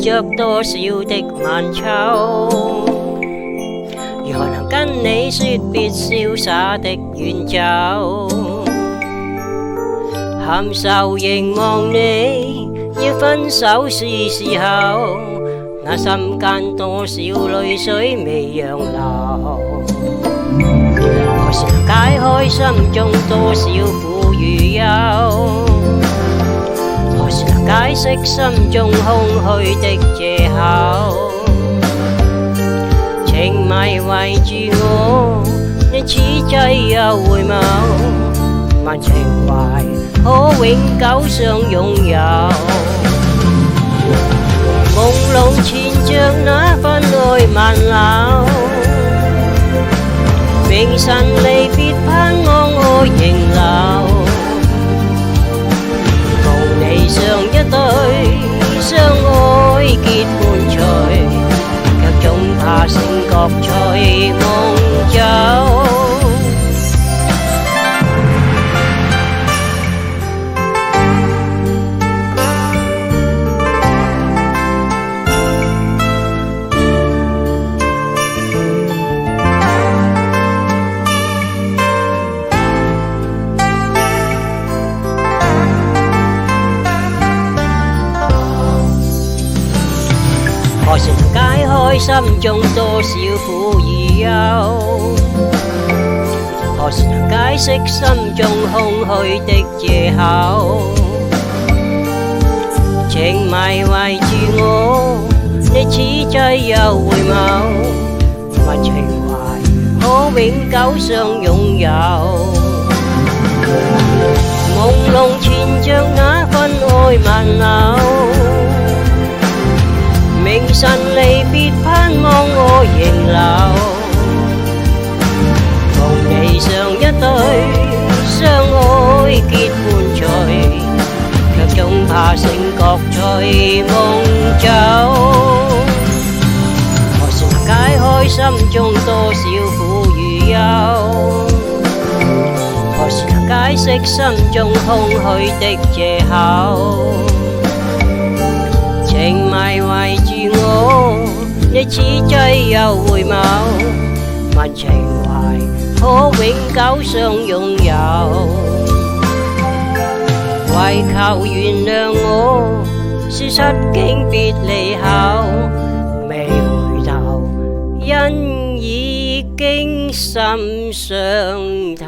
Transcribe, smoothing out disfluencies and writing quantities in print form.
着多少的晚秋，如何能跟你說別瀟灑的遠走？含愁凝望你，要分手是時候，那心間多少淚水未讓流？何時能解開心中多少苦與憂？何時能解釋心中空虛的藉口？情迷圍住我，你此際又回眸，問情懷可永久相擁有？朦朧纏着那份愛萬縷，明晨離別盼望我仍留，共你上一對相愛結伴隨，卻總怕醒覺隨夢走。何時能解開心中多少苦與憂？何時能解釋心中空虛的藉口？情迷圍住我，你此際又回眸，問情懷可永久相擁有？朦朧纏着那份愛萬縷，明晨離別盼望我仍留，共你上一對相愛結伴隨，卻總怕醒覺隨夢走。何時能解開心中多少苦與憂？何時能解釋心中空虛的藉口？情迷圍住我，你此際又回眸，問情懷可永久相擁有？為求原諒我，說出經別離後，未回頭，因已經心傷透。